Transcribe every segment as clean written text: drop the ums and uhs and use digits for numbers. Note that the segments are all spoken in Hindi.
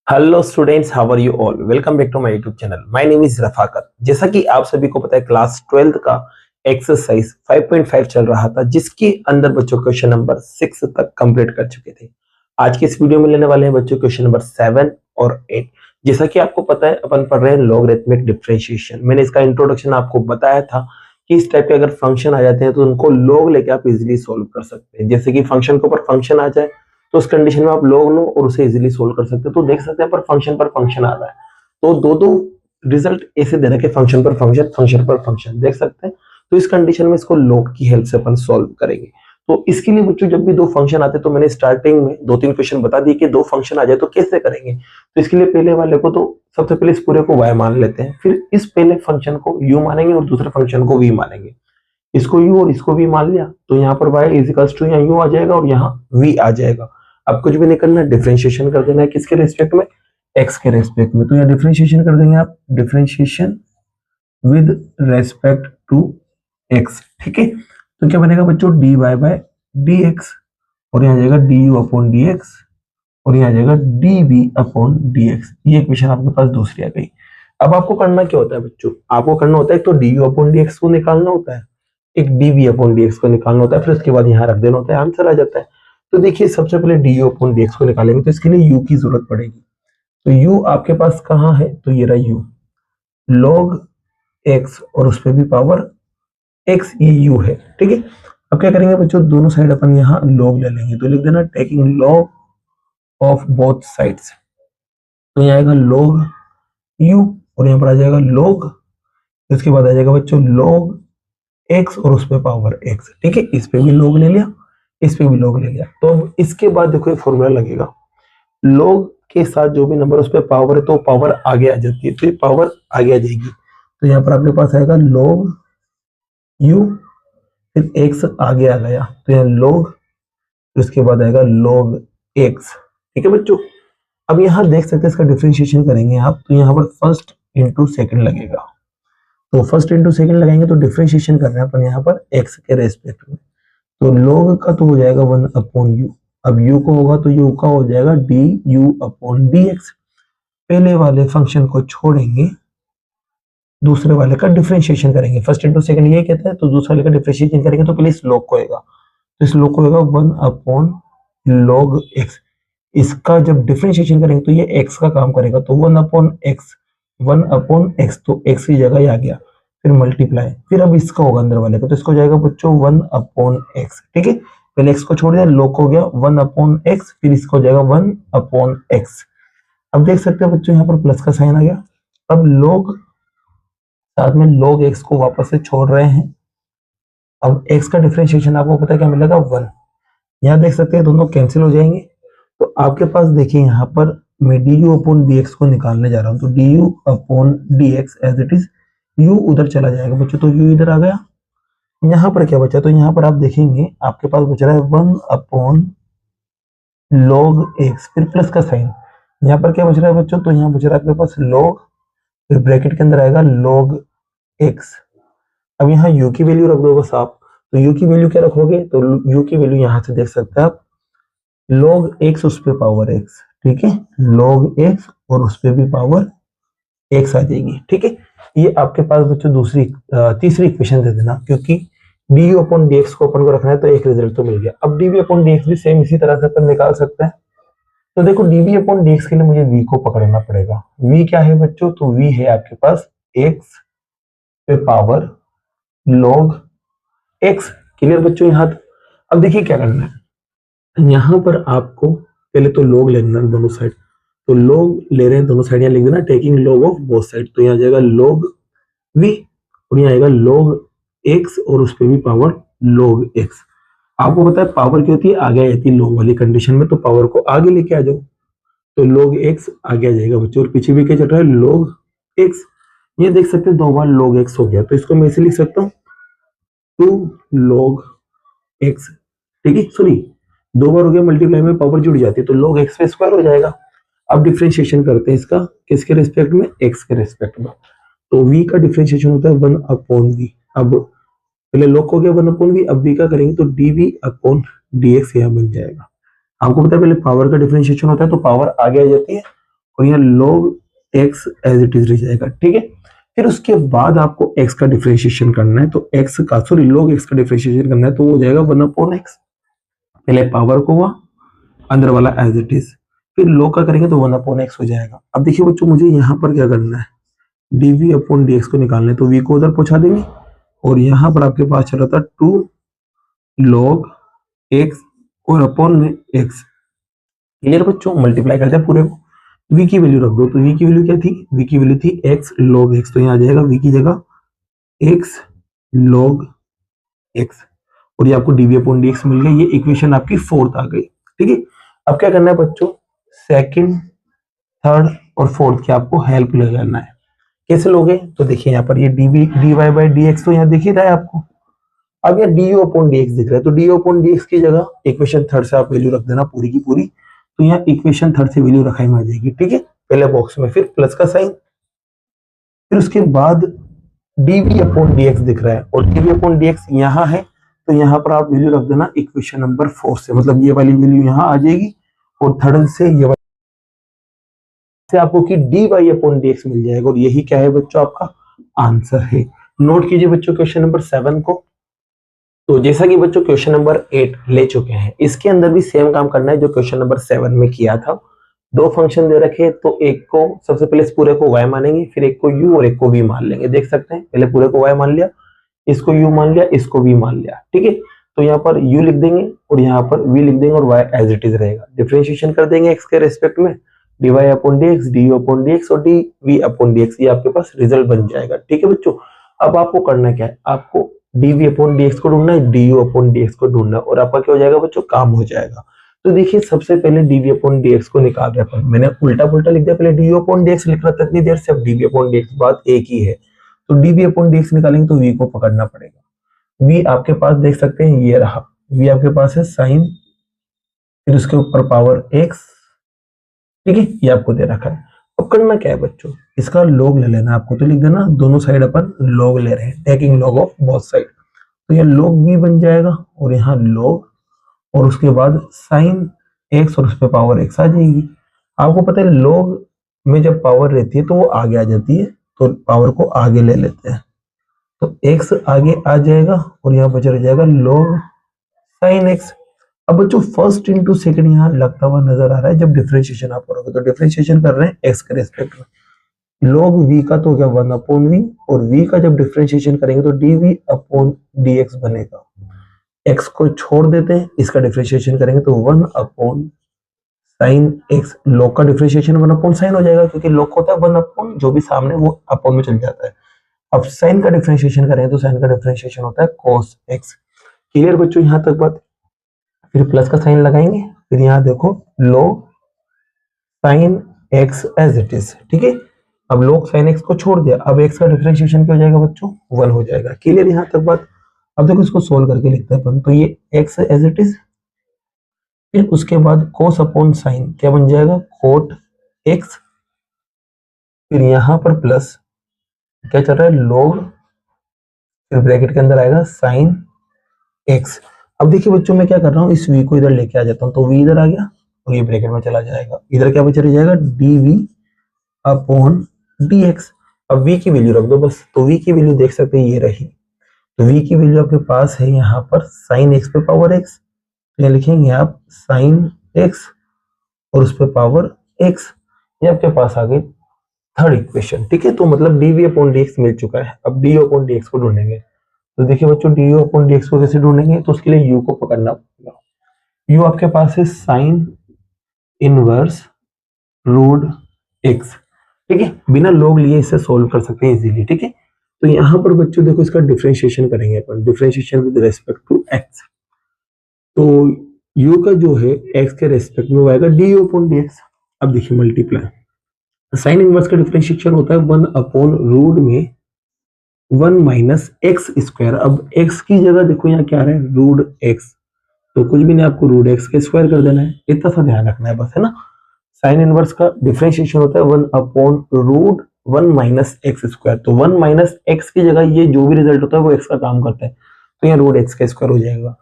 Hello students, how are you all. Welcome back to my YouTube channel. My name is Rafaqat. जैसा कि आप सभी को पता है, क्लास 12th का एक्सरसाइज 5.5 चल रहा था, जिसके अंदर बच्चों क्वेश्चन नंबर 6 तक कंप्लीट कर चुके थे। आज के इस वीडियो में लेने वाले हैं बच्चों क्वेश्चन नंबर 7 और 8। जैसा कि आपको पता है, अपन पढ़ रहे हैं लॉगरिथमिक डिफरेंशिएशन। मैंने इसका इंट्रोडक्शन आपको बताया था कि इस टाइप के अगर फंक्शन आ जाते हैं तो उनको लॉग लेके आप इजिली सोल्व कर सकते हैं। जैसे कि फंक्शन के ऊपर फंक्शन आ जाए तो उस कंडीशन में आप लॉग लो और उसे इजीली सोल्व कर सकते हो। तो देख सकते हैं पर फंक्शन आ रहा है, तो दो दो रिजल्ट ऐसे दे रखे, फंक्शन पर फंक्शन, फंक्शन पर फंक्शन, देख सकते हैं। तो इस कंडीशन में इसको लॉग की हेल्प से अपन सोल्व करेंगे। तो इसके लिए बच्चों जब भी दो फंक्शन आते हैं तो मैंने स्टार्टिंग में दो तीन क्वेश्चन बता दिए कि दो फंक्शन आ जाए तो कैसे करेंगे। तो इसके लिए पहले वाले को तो सबसे पहले इस पूरे को y मान लेते हैं, फिर इस पहले फंक्शन को u मानेंगे और दूसरे फंक्शन को v मानेंगे। इसको u और इसको v मान लिया तो यहाँ पर y इजिकल्स टू यहाँ u आ जाएगा और यहाँ v आ जाएगा। अब कुछ भी नहीं करना, डिफरेंशिएशन कर देना है। किसके रेस्पेक्ट में? x के रेस्पेक्ट में। तो यहाँ डिफरेंशिएशन कर देंगे आप, differentiation with respect to x। ठीक है, तो क्या बनेगा बच्चों? dy बाय dx और यहाँ जाएगा du अपॉन dx और यहाँ जाएगा dv अपॉन dx। ये इक्वेशन आपके पास दूसरी आ गई। अब आपको करना क्या होता है बच्चों? आपको करना होता है एक तो du अपॉन dx को निकालना होता है, एक dv अपॉन dx को निकालना होता है, फिर उसके बाद यहाँ रख देना होता है, आंसर आ जाता है। तो देखिए, सबसे पहले du अपॉन dx को निकालेंगे तो इसके लिए u की जरूरत पड़ेगी। तो u आपके पास कहाँ है? तो ये रहा u, log x और उस पर भी पावर x, ये u है। ठीक है, अब क्या करेंगे बच्चों? दोनों साइड अपन यहाँ log ले लेंगे। तो लिख देना taking log of both sides. तो यहाँ आएगा log u और यहाँ पर आ जाएगा log, इसके बाद आ जाएगा बच्चों log x और उस पे पावर x। ठीक है, इस पे भी log ले लिया, इस पे भी log ले लिया। तो अब इसके बाद देखो एक फॉर्मूला लगेगा, log के साथ जो भी नंबर उस पे पावर है तो पावर आगे आ जाती है, तो ये पावर आगे आ जाएगी। तो यहाँ पर आपके पास आएगा log u, फिर x आगे आ गया तो यहाँ log, फिर उसके बाद आएगा log x। ठीक है बच्चों, अब यहाँ देख सकते हैं इसका डिफरेंशिएशन करेंगे आप, तो यहाँ पर फर्स्ट इंटू सेकेंड लगेगा। तो फर्स्ट इंटू सेकेंड लगाएंगे तो डिफरेंशिएशन करना है अपन यहाँ पर x के रेस्पेक्ट में। तो log का तो हो जाएगा 1 अपॉन u, अब u को होगा तो u का हो जाएगा du अपॉन dx। पहले वाले फंक्शन को छोड़ेंगे, दूसरे वाले का डिफरेंशिएशन करेंगे। फर्स्ट इंटू सेकेंड ये कहता है, तो दूसरे वाले का डिफरेंशिएशन करेंगे तो पहले इस log को होगा, तो इस log को होगा 1 अपॉन log x। इसका जब डिफरेंशिएशन करेंगे तो ये x का काम करेगा, तो 1 अपॉन x, 1 अपॉन x, तो x की जगह ये आ गया, फिर मल्टीप्लाई, फिर अब इसका होगा अंदर वाले का, तो इसको हो जाएगा बच्चों 1 अपॉन x। ठीक है, पहले x को छोड़ दिया, log हो गया 1 अपॉन x, फिर इसको हो जाएगा 1 अपॉन x। अब देख सकते हैं बच्चों यहाँ पर प्लस का साइन आ गया। अब log, साथ में log x को वापस से छोड़ रहे हैं। अब x का डिफरेंशिएशन आपको पता है क्या मिलेगा? 1। यहाँ देख सकते हैं दोनों कैंसिल हो जाएंगे। तो आपके पास देखिए यहाँ पर मैं du अपॉन dx को निकालने जा रहा हूँ, तो du upon dx as it is, u उधर चला जाएगा बच्चों, तो u इधर आ गया। यहाँ पर क्या बचा? तो यहाँ पर आप देखेंगे आपके पास बच रहा है 1 अपॉन log x, फिर प्लस का साइन। यहाँ पर क्या बच रहा है बच्चों? तो यहाँ बच रहा है आपके पास log, फिर ब्रैकेट के अंदर आएगा log x। अब यहाँ u की वैल्यू रख दो बस आप। तो u की वैल्यू क्या रखोगे? तो u की वैल्यू यहाँ से देख सकते हैं आप, log x उस पे पावर x। ठीक है, log x और उस पे भी पावर x आ जाएगी। ठीक है, ये आपके पास बच्चों तीसरी इक्वेशन दे देना, क्योंकि du अपॉन dx को अपन को रखना है तो एक रिजल्ट तो मिल गया। अब dv अपॉन dx भी सेम इसी तरह से अपन निकाल सकते हैं। तो देखो dv अपॉन dx के लिए मुझे v को पकड़ना पड़ेगा। v क्या है बच्चों? तो v है आपके पास x पे पावर log x। क्लियर बच्चों यहाँ? अब देखिए क्या करना है, यहाँ पर आपको पहले तो log लेना है दोनों साइड। तो log ले रहे हैं दोनों साइड, यहाँ लिख देना taking log of both side. तो यहाँ जाएगा log v और यहाँ आएगा log x और उस पर भी पावर log x। आपको पता है पावर क्या होती है? आगे आ जाती है log वाली कंडीशन में, तो पावर को आगे लेके आ जाओ, तो log x आगे आ जाएगा बच्चों। और पीछे भी क्या चल रहा है? log x। ये देख सकते हैं 2 बार log x हो गया, तो इसको मैं ऐसे लिख सकता हूँ 2 log x। ठीक है, सॉरी 2 बार हो गया, मल्टीप्लाई में पावर जुड़ जाती है, तो log x पे स्क्वायर हो जाएगा। अब डिफरेंशिएशन करते हैं इसका, किसके रेस्पेक्ट में? x के रेस्पेक्ट में। तो v का डिफरेंशिएशन होता है 1 अपॉन v। अब पहले log हो गया 1 अपॉन v, अब v का करेंगे तो dv अपॉन dx यहाँ बन जाएगा। आपको पता है पहले पावर का डिफरेंशिएशन होता है तो पावर आगे आ जाती है और यहाँ log x as it is रह जाएगा, ठीक है। फिर उसके बाद आपको x का डिफरेंशिएशन करना है, तो x का सॉरी log x का डिफरेंशिएशन करना है, तो वो हो जाएगा 1/x। पहले पावर को हुआ, अंदर वाला एज इट इज, फिर log का करेंगे तो 1/x हो जाएगा। अब देखिए बच्चों, मुझे यहाँ पर क्या करना है, dv/dx को निकालना है, तो v को उधर पहुंचा देंगे और यहाँ पर आपके पास चल रहा था 2 log x और अपॉन में x। क्लियर बच्चों, मल्टीप्लाई करते हैं पूरे को, v की वैल्यू रख दो, तो v की वैल्यू क्या थी, v की वैल्यू थी x log x, तो यहाँ आ जाएगा v की जगह x log x और ये आपको dv/dx मिल गया। ये इक्वेशन आपकी 4th आ गई, ठीक है। अब क्या करना है बच्चों, सेकंड, थर्ड और फोर्थ की आपको हेल्प लगाना है। कैसे लोगे, तो देखिए यहाँ पर ये dy/dx तो यहाँ दिख ही रहा है आपको। अब यहाँ du/dx दिख रहा है, तो du/dx की जगह इक्वेशन थर्ड से आप वैल्यू रख देना पूरी की पूरी, तो यहाँ इक्वेशन थर्ड से वैल्यू रखाई में आ जाएगी, ठीक है। पहले बॉक्स में फिर प्लस का साइन, फिर उसके बाद dv/dx दिख रहा है और dv/dx यहाँ है, तो यहाँ पर आप वैल्यू रख देना इक्वेशन नंबर 4 से, मतलब ये वाली वैल्यू यहाँ आ जाएगी और थर्ड से ये वाली से आपको कि dy/dx मिल जाएगा और यही क्या है बच्चों, आपका आंसर है। नोट कीजिए बच्चों क्वेश्चन नंबर 7 को। तो जैसा कि बच्चों क्वेश्चन नंबर 8 ले चुके हैं, इसके अंदर भी सेम काम करना है जो क्वेश्चन नंबर 7 में किया था। दो फंक्शन दे रखे, तो एक को सबसे पहले इस पूरे को y मानेंगे, फिर एक को u और एक को v मान लेंगे। देख सकते हैं, पहले पूरे को y मान लिया, इसको u मान लिया, इसको v मान लिया, ठीक है। तो यहाँ पर u लिख देंगे और यहाँ पर v लिख देंगे और y एज इट इज रहेगा। डिफरेंशिएशन कर देंगे x के रेस्पेक्ट में, dy/dx, du/dx और dv/dx, ये आपके पास रिजल्ट बन जाएगा, ठीक है बच्चों। अब आपको करना क्या है, आपको dv/dx को ढूंढना है, du/dx को ढूंढना है और आपका क्या हो जाएगा बच्चों, काम हो जाएगा। तो देखिए सबसे पहले dv/dx को निकाल रहे हैं, मैंने उल्टा पुल्टा लिख दिया, पहले du/dx लिख रहा था इतनी देर से, अब dv/dx बात एक ही है। तो dv/dx निकालेंगे तो v को पकड़ना पड़ेगा। v आपके पास देख सकते हैं ये रहा, v आपके पास है साइन, फिर उसके ऊपर पावर x, ठीक है, ये आपको दे रखा है। अब करना क्या है बच्चों, इसका log ले लेना आपको, तो लिख देना दोनों साइड अपन log ले रहे हैं, taking log of both side, तो ये log v बन जाएगा और यहाँ log और उसके बाद साइन x और उस पर पावर x आ जाएगी। आपको पता है log में जब पावर रहती है तो वो आगे आ जाती है, तो पावर को आगे ले लेते हैं, तो x आगे आ जाएगा और यहाँ बचा रह जाएगा log साइन x। अब बच्चों फर्स्ट इंटू सेकंड यहाँ लगता हुआ नजर आ रहा है, जब डिफरेंशिएशन आप करोगे, तो डिफरेंशिएशन कर रहे हैं x के रेस्पेक्ट में, log v का तो क्या 1/v और v का जब डिफरेंशिएशन करेंगे तो dv/dx बनेगा। x को छोड़ देते हैं, इसका डिफरेंशिएशन करेंगे तो 1/sin x, log का डिफरेंशिएशन 1/sin हो जाएगा, क्योंकि log होता है 1/ जो भी सामने वो अपॉन में चल जाता है। अब sin का डिफरेंशिएशन करेंगे तो sin का डिफरेंशिएशन होता है cos x। क्लियर बच्चों यहाँ तक बात, फिर प्लस का साइन लगाएंगे, फिर यहाँ देखो log sin x as it is, ठीक है। अब log sin x को छोड़ दिया, अब x का डिफरेंशिएशन क्या हो जाएगा बच्चों, 1 हो जाएगा। क्लियर यहाँ तक बात। अब देखो इसको सोल्व करके लिखते हैं अपन, तो ये x एज इट इज, फिर उसके बाद cos अपॉन साइन क्या बन जाएगा, cot x, फिर यहाँ पर प्लस क्या चल रहा है log, फिर ब्रैकेट के अंदर आएगा sin x। अब देखिए बच्चों मैं क्या कर रहा हूँ, इस v को इधर लेके आ जाता हूँ, तो v इधर आ गया और ये ब्रैकेट में चला जाएगा, इधर क्या बचा रह जाएगा dv/dx। अब v की वैल्यू रख दो बस, तो v की वैल्यू देख सकते हैं ये रही, तो v की वैल्यू आपके पास है यहाँ पर sin x पे पावर x, तो यहाँ लिखेंगे आप sin x और उस पे पावर x, ये आपके पास आ गई थर्ड इक्वेशन, ठीक है। तो मतलब dv/dx मिल चुका है। अब du/dx को ढूंढेंगे, तो देखिए बच्चों du/dx को कैसे ढूंढेंगे, तो उसके लिए u को पकड़ना पड़ेगा। u आपके पास है साइन इनवर्स रूट x, ठीक है, बिना log लिए इसे सोल्व कर सकते हैं इजीली, ठीक है। तो यहाँ पर बच्चों देखो इसका डिफरेंशिएशन करेंगे अपन, differentiation with respect to x, तो u का जो है x के रेस्पेक्ट में वो आएगा du/dx। अब देखिए मल्टीप्लाई, साइन इनवर्स का डिफरेंशिएशन होता है 1/रूट में 1 माइनस एक्स स्क्वायर। अब x की जगह देखो यहाँ क्या आ रहा है, रूट x, तो कुछ भी नहीं, आपको रूट x के स्क्वायर कर देना है, इतना सा ध्यान रखना है बस, है ना। साइन इनवर्स का डिफरेंशिएशन होता है 1/√1 माइनस एक्स स्क्वायर, तो 1 माइनस एक्स की जगह ये जो भी रिजल्ट होता है वो x का काम करता है, तो यहाँ रूट x का स्क्वायर हो जाएगा।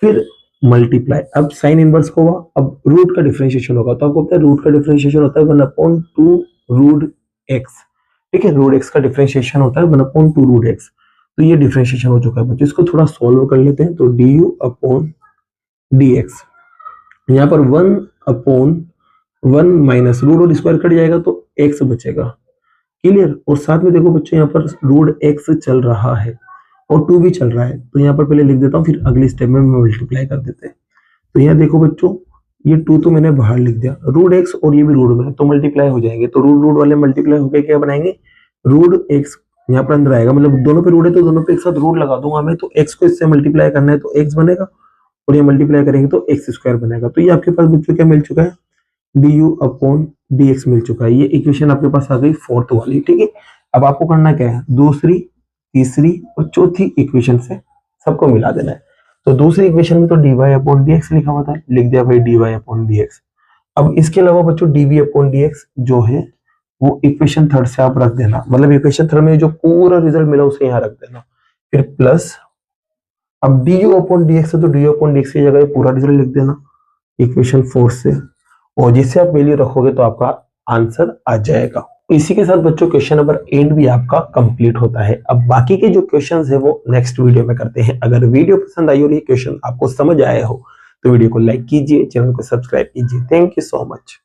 फिर मल्टीप्लाई, अब साइन इनवर्स को हुआ, अब रूट का डिफरेंशिएशन होगा, तो आपको पता है रूट का डिफरेंशिएशन होता है 1/2 रूट एक्स। ठीक है, रूट एक्स का डिफरेंशिएशन होता है 1/2 रूट एक्स। तो ये डिफरेंशिएशन हो चुका है बच्चों, इसको थोड़ा सॉल्व कर लेते हैं। तो du/dx, यहाँ पर 1/1 माइनस रूट और स्क्वायर कट जाएगा तो x बचेगा। क्लियर, और साथ में देखो बच्चों यहाँ पर रूट x चल रहा है और 2 भी चल रहा है, तो यहाँ पर पहले लिख देता हूँ, फिर अगले स्टेप में मल्टीप्लाई कर देते हैं। तो यहाँ देखो बच्चों, ये 2 तो मैंने बाहर लिख दिया, रूट एक्स और ये भी रूट में है तो मल्टीप्लाई हो जाएंगे, तो रूट रूट वाले मल्टीप्लाई होकर क्या बनाएंगे, रूट एक्स यहाँ पर अंदर आएगा, मतलब दोनों पे रूट है तो दोनों पे एक साथ रूट लगा दूंगा मैं, तो एक्स को इससे मल्टीप्लाई करना है तो एक्स बनेगा, और ये मल्टीप्लाई करेंगे तो एक्स स्क्वायर बनेगा। तो ये आपके पास बच्चों क्या मिल चुका है, du/dx मिल चुका है। ये इक्वेशन आपके पास आ गई फोर्थ वाली। ठीक है, अब आपको करना क्या है, दूसरी, तीसरी और चौथी इक्वेशन से सबको मिला देना है। तो दूसरी इक्वेशन में तो dy/dx लिखा हुआ था, लिख दिया भाई dy/dx। अब इसके अलावा बच्चों dv/dx जो है वो इक्वेशन थर्ड से आप रख देना, मतलब इक्वेशन थर्ड में जो पूरा रिजल्ट मिला उसे यहाँ रख देना, फिर प्लस, अब du/dx है तो du/dx की जगह पूरा रिजल्ट लिख देना इक्वेशन 4 से, और जिससे आप वैल्यू रखोगे तो आपका आंसर आ जाएगा। इसी के साथ बच्चों क्वेश्चन नंबर 8 भी आपका कंप्लीट होता है। अब बाकी के जो क्वेश्चंस है वो नेक्स्ट वीडियो में करते हैं। अगर वीडियो पसंद आई और ये क्वेश्चन आपको समझ आया हो तो वीडियो को लाइक कीजिए, चैनल को सब्सक्राइब कीजिए। Thank you so much.